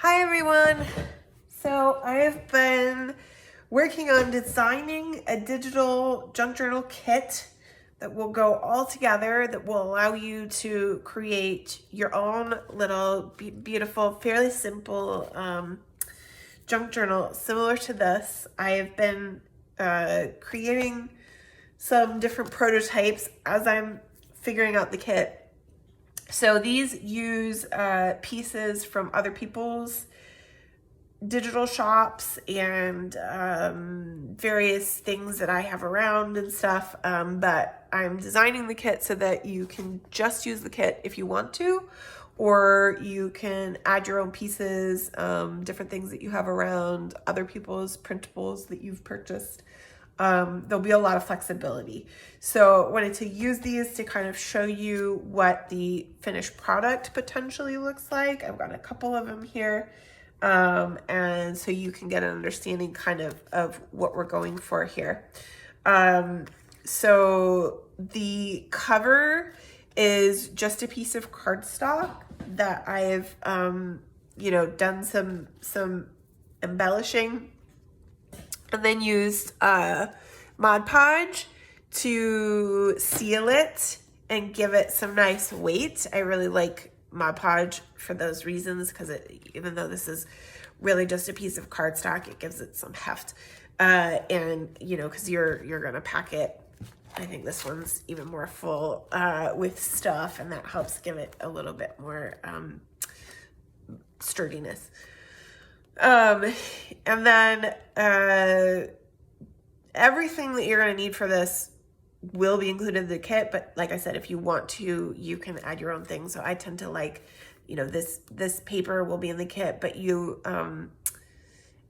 Hi everyone! So I've been working on designing a digital junk journal kit that will go all together, that will allow you to create your own little beautiful, fairly simple junk journal similar to this. I have been creating some different prototypes as I'm figuring out the kit. So these use pieces from other people's digital shops and various things that I have around and stuff. But I'm designing the kit so that you can just use the kit if you want to, or you can add your own pieces, different things that you have around, other people's printables that you've purchased. There'll be a lot of flexibility. So I wanted to use these to kind of show you what the finished product potentially looks like. I've got a couple of them here. And so you can get an understanding kind of what we're going for here. So the cover is just a piece of cardstock that I've, done some embellishing, and then used Mod Podge to seal it and give it some nice weight. I really like Mod Podge for those reasons, because even though this is really just a piece of cardstock, it gives it some heft. And because you're gonna pack it, I think this one's even more full with stuff, and that helps give it a little bit more sturdiness. And then everything that you're going to need for this will be included in the kit, but like I said, if you want to, you can add your own things. So I tend to like, this paper will be in the kit, but and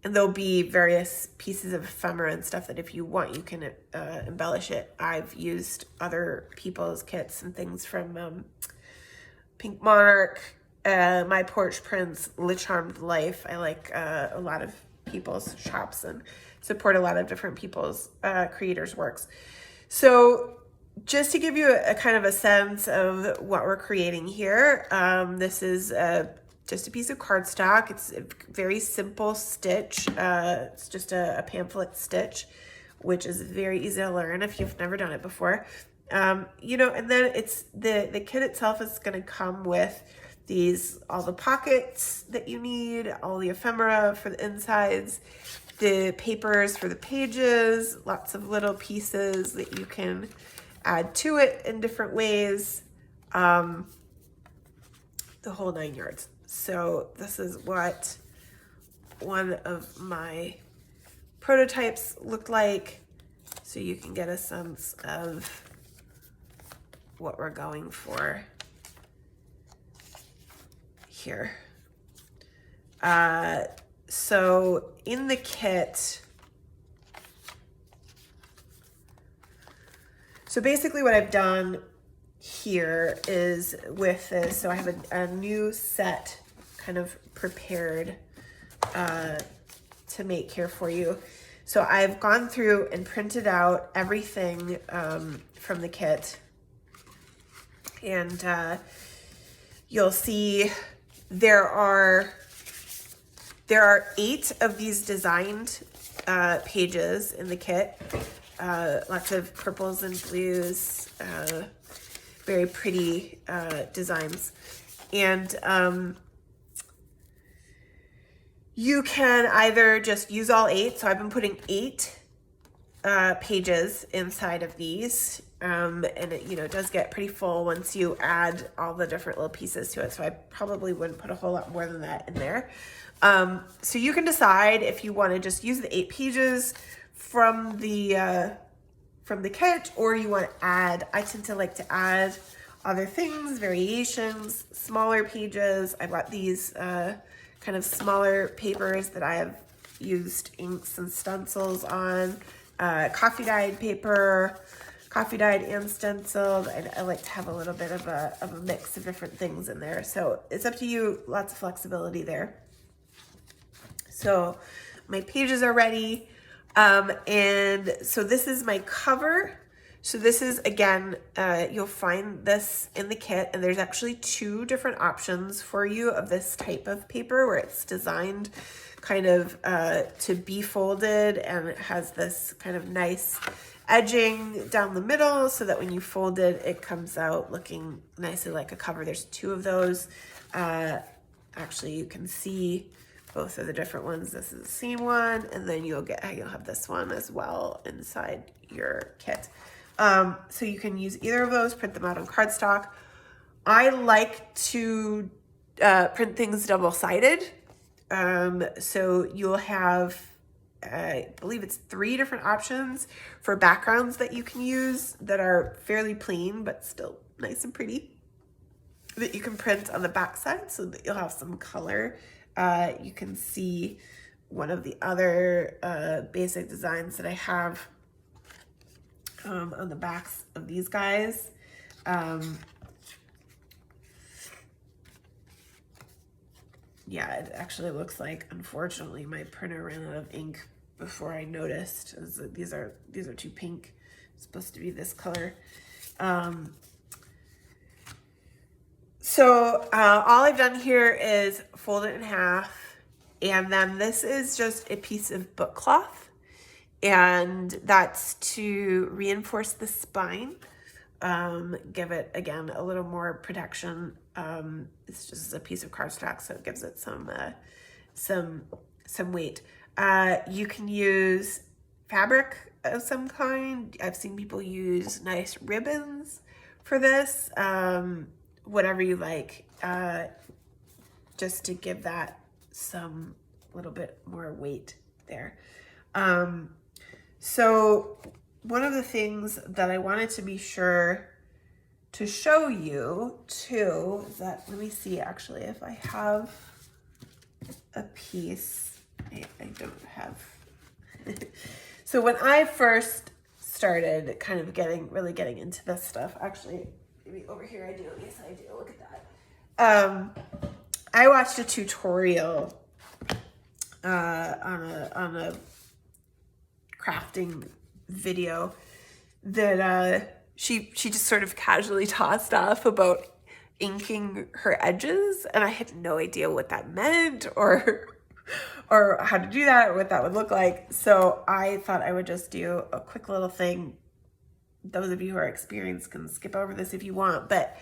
there'll be various pieces of ephemera and stuff that if you want, you can embellish it. I've used other people's kits and things from Pink Monarch, My Porch Prints, Le Charmed Life. I like a lot of people's shops and support a lot of different people's creators' works. So just to give you a kind of a sense of what we're creating here, this is just a piece of cardstock. It's a very simple stitch. It's just a pamphlet stitch, which is very easy to learn if you've never done it before. And then it's the kit itself is going to come with all the pockets that you need, all the ephemera for the insides, the papers for the pages, lots of little pieces that you can add to it in different ways, the whole 9 yards. So this is what one of my prototypes looked like, so you can get a sense of what we're going for here. So in the kit, so basically what I've done here is with this, so I have a new set kind of prepared to make here for you. So I've gone through and printed out everything from the kit, and you'll see there are 8 of these designed pages in the kit. Lots of purples and blues, very pretty designs. And you can either just use all 8. So I've been putting 8 pages inside of these. And it does get pretty full once you add all the different little pieces to it. So I probably wouldn't put a whole lot more than that in there. So you can decide if you want to just use the 8 pages from the kit, or you want to add. I tend to like to add other things, variations, smaller pages. I've got these kind of smaller papers that I have used inks and stencils on, coffee dyed paper, coffee dyed and stenciled. I like to have a little bit of a mix of different things in there. So it's up to you, lots of flexibility there. So my pages are ready. And so this is my cover. So this is, again, you'll find this in the kit, and there's actually 2 different options for you of this type of paper where it's designed kind of to be folded, and it has this kind of nice edging down the middle so that when you fold it, it comes out looking nicely like a cover. There's 2 of those. Actually, you can see both of the different ones. This is the same one, and then you'll have this one as well inside your kit. So you can use either of those, print them out on cardstock. I like to print things double-sided. So you'll have, I believe it's 3 different options for backgrounds that you can use that are fairly plain, but still nice and pretty, that you can print on the back side so that you'll have some color. You can see one of the other basic designs that I have on the backs of these guys. Yeah, it actually looks like, unfortunately, my printer ran out of ink before I noticed. These are too pink. It's supposed to be this color. So all I've done here is fold it in half, and then this is just a piece of book cloth. And that's to reinforce the spine, give it, again, a little more protection. It's just a piece of cardstock, so it gives it some weight. You can use fabric of some kind. I've seen people use nice ribbons for this, whatever you like, just to give that some little bit more weight there. So one of the things that I wanted to be sure to show you too is that, let me see actually if I have a piece. I don't have. So when I first started kind of really getting into this stuff, actually, maybe over here I do. Yes, I do. Look at that. I watched a tutorial on a crafting video that she just sort of casually tossed off about inking her edges, and I had no idea what that meant or how to do that or what that would look like. So I thought I would just do a quick little thing. Those of you who are experienced can skip over this if you want, but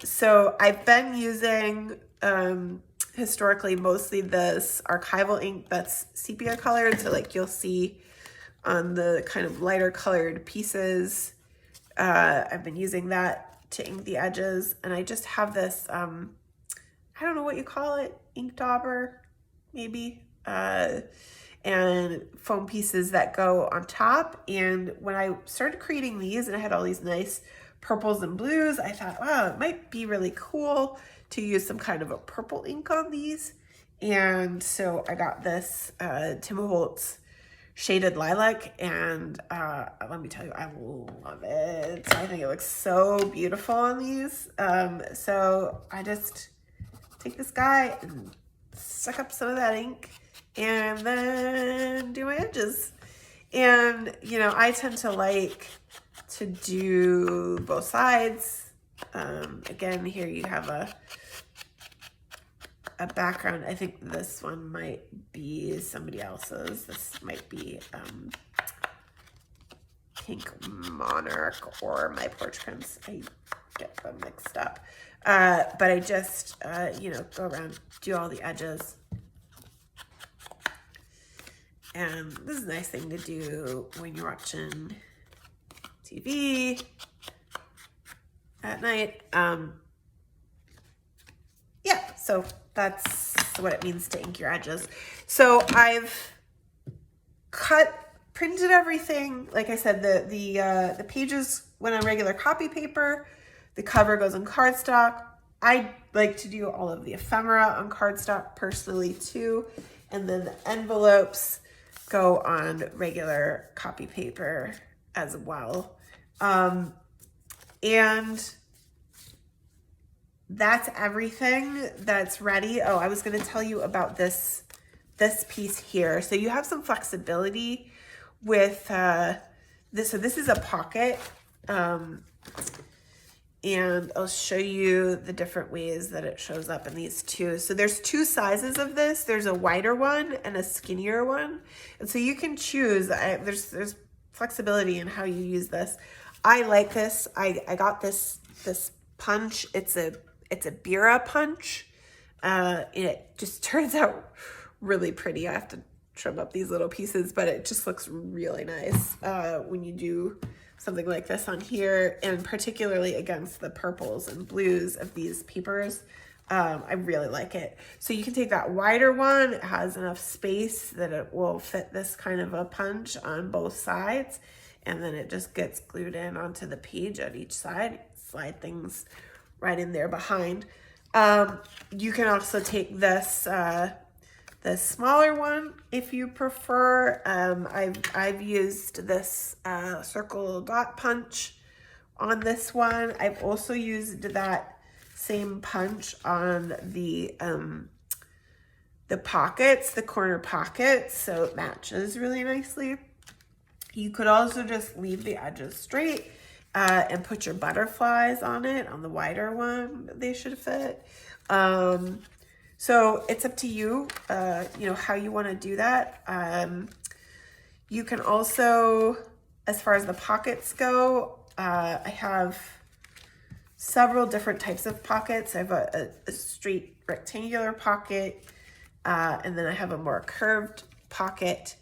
so I've been using historically mostly this archival ink that's sepia colored, so like you'll see on the kind of lighter colored pieces. I've been using that to ink the edges, and I just have this I don't know what you call it, ink dauber maybe, and foam pieces that go on top. And when I started creating these and I had all these nice purples and blues, I thought, wow, it might be really cool to use some kind of a purple ink on these. And so I got this Tim Holtz shaded lilac, and let me tell you, I love it. I think it looks so beautiful on these. So I just take this guy and suck up some of that ink and then do my edges. And, you know, I tend to like to do both sides. Again, here you have a background. I think this one might be somebody else's. This might be Pink Monarch or My Porch Prince. I get them mixed up. But I just, you know, go around, do all the edges. And this is a nice thing to do when you're watching TV at night. Yeah, so that's what it means to ink your edges. So I've printed everything. Like I said, the pages went on regular copy paper. The cover goes on cardstock. I like to do all of the ephemera on cardstock personally too. And then the envelopes go on regular copy paper as well. And that's everything that's ready. Oh, I was going to tell you about this piece here. So you have some flexibility with So this is a pocket. And I'll show you the different ways that it shows up in these two. So there's two sizes of this. There's a wider one and a skinnier one. And so you can choose. There's flexibility in how you use this. I like this. I got this punch. It's a Bira punch. It just turns out really pretty. I have to trim up these little pieces, but it just looks really nice when you do something like this on here, and particularly against the purples and blues of these papers. I really like it. So you can take that wider one. It has enough space that it will fit this kind of a punch on both sides, and then it just gets glued in onto the page at each side. Slide things right in there behind. You can also take this the smaller one if you prefer. I've used this circle dot punch on this one. I've also used that same punch on the pockets, the corner pockets, so it matches really nicely. You could also just leave the edges straight and put your butterflies on it, on the wider one. They should fit. So it's up to you, how you want to do that. You can also, as far as the pockets go, I have several different types of pockets. I have a straight rectangular pocket, and then I have a more curved pocket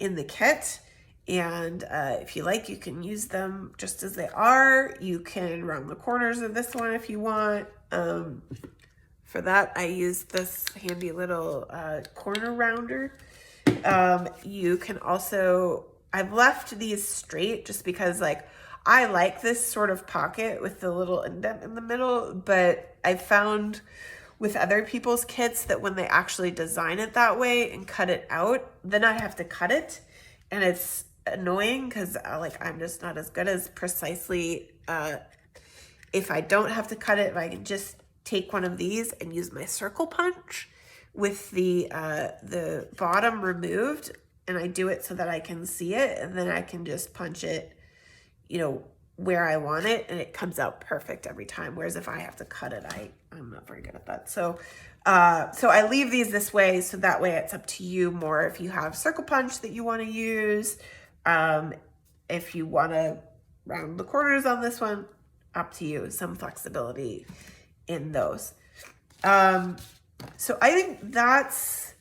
in the kit. And if you like, you can use them just as they are. You can round the corners of this one if you want. For that, I use this handy little corner rounder. You can also, I've left these straight just because I like this sort of pocket with the little indent in the middle, but I found with other people's kits that when they actually design it that way and cut it out, then I have to cut it, and it's annoying because I'm just not as good as precisely if I don't have to cut it, if I can just take one of these and use my circle punch with the bottom removed, and I do it so that I can see it, and then I can just punch it, where I want it, and it comes out perfect every time. Whereas if I have to cut it, I'm not very good at that. So I leave these this way, so that way it's up to you more if you have circle punch that you want to use. If you want to round the corners on this one, up to you. Some flexibility in those. So I think that's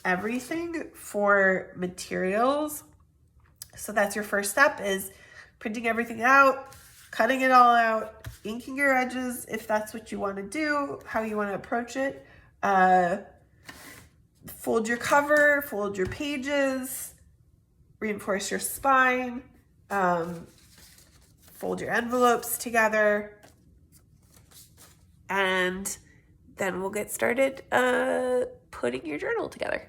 everything for materials. So that's your first step, is printing everything out, cutting it all out, inking your edges if that's what you want to do, how you want to approach it. Fold your cover, fold your pages, reinforce your spine, fold your envelopes together, and then we'll get started putting your journal together.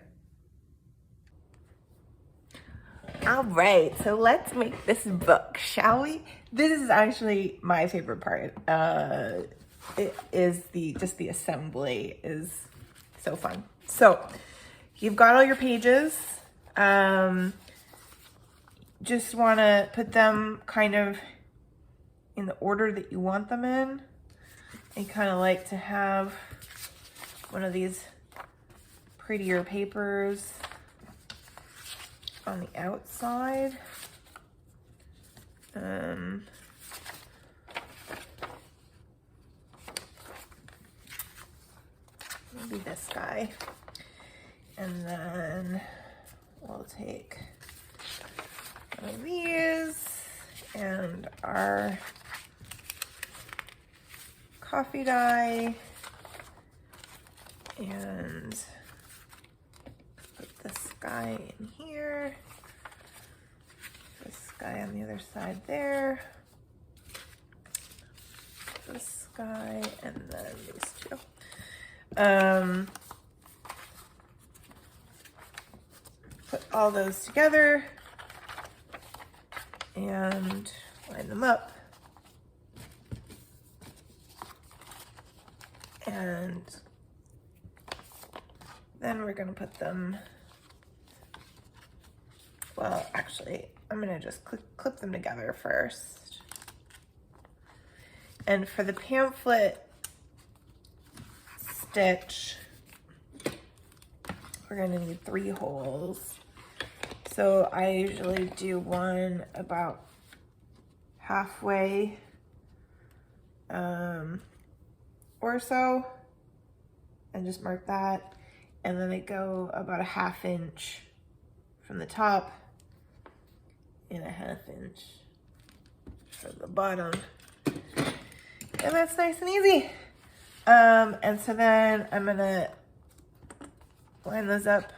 All right, so let's make this book, shall we? This is actually my favorite part. It is just the assembly is so fun. So you've got all your pages. Just want to put them kind of in the order that you want them in. I kind of like to have one of these prettier papers on the outside. Maybe this guy. And then we'll take one of these and our coffee dye, and put this guy in here, this guy on the other side there, this guy, and then these two. Put all those together and line them up. And then we're going to put them, well, actually, I'm gonna just clip them together first. And for the pamphlet stitch, we're gonna need 3 holes. So I usually do one about halfway or so, and just mark that. And then I go about a 1/2 inch from the top and a 1/2 inch from the bottom. And that's nice and easy. And so then I'm gonna line those up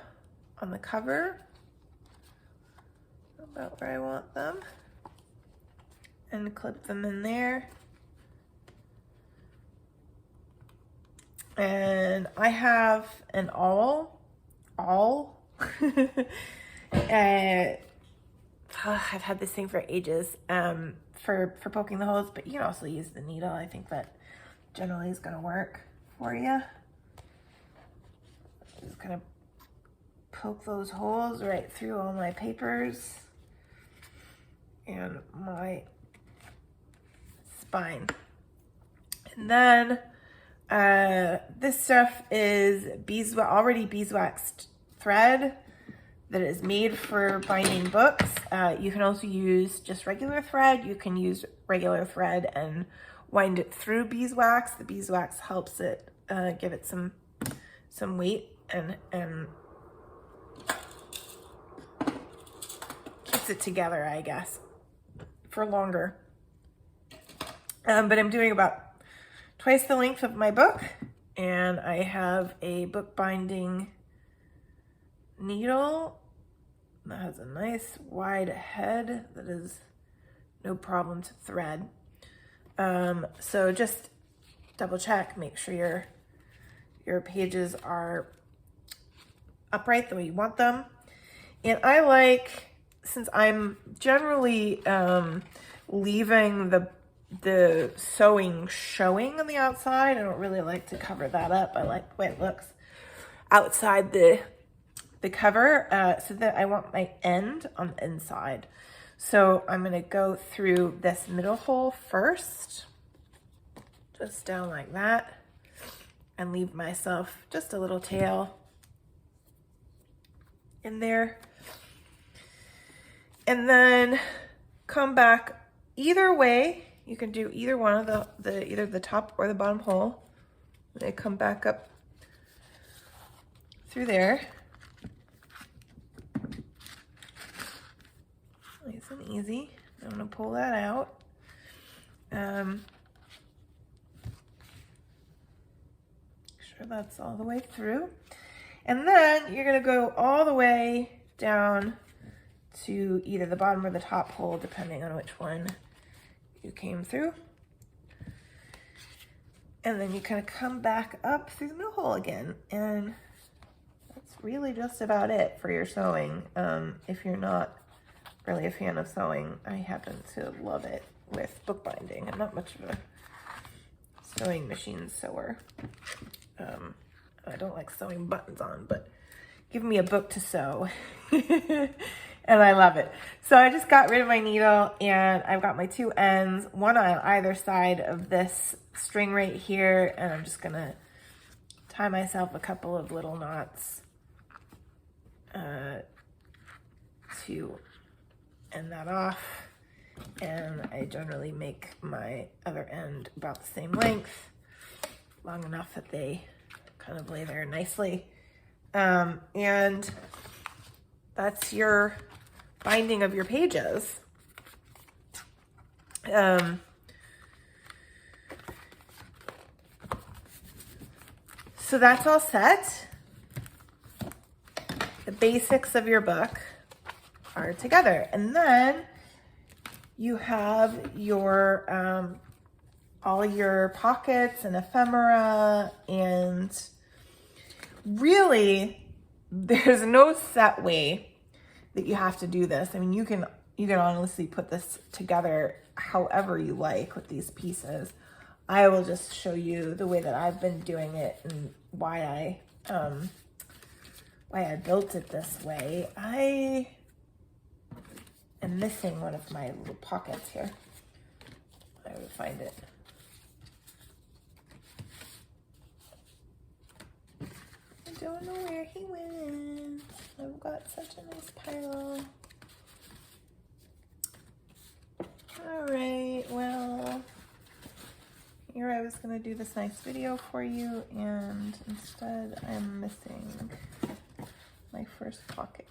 on the cover about where I want them and clip them in there. And I have an awl. I've had this thing for ages for poking the holes, but you can also use the needle. I think that generally is gonna work for you. Just gonna poke those holes right through all my papers and my spine. And then this stuff is already beeswaxed thread that is made for binding books. You can also use just regular thread. You can use regular thread and wind it through beeswax. The beeswax helps it give it some weight and keeps it together, I guess, for longer. But I'm doing about twice the length of my book, and I have a book binding needle that has a nice wide head that is no problem to thread. So just double check, make sure your pages are upright the way you want them. And I like, since I'm generally leaving the sewing showing on the outside, I don't really like to cover that up. I like the way it looks outside the cover, so that I want my end on the inside. So I'm gonna go through this middle hole first, just down like that, and leave myself just a little tail in there. And then come back either way. You can do either one of either the top or the bottom hole. And I come back up through there. Nice and easy. I'm gonna pull that out. Make sure that's all the way through. And then you're gonna go all the way down to either the bottom or the top hole, depending on which one you came through. And then you kind of come back up through the middle hole again. And that's really just about it for your sewing. If you're not really a fan of sewing, I happen to love it with bookbinding. I'm not much of a sewing machine sewer. I don't like sewing buttons on, but give me a book to sew. And I love it. So I just got rid of my needle, and I've got my 2 ends, one on either side of this string right here, and I'm just gonna tie myself a couple of little knots to end that off. And I generally make my other end about the same length, long enough that they kind of lay there nicely. And that's your binding of your pages. So that's all set. The basics of your book are together. And then you have your all your pockets and ephemera, and really there's no set way that you have to do this. I mean, you can honestly put this together however you like with these pieces. I will just show you the way that I've been doing it and why I built it this way. I am missing one of my little pockets here. I would find it. I don't know where he went. I've got such a nice pile. All right, well, here I was gonna do this nice video for you, and instead I'm missing my first pocket.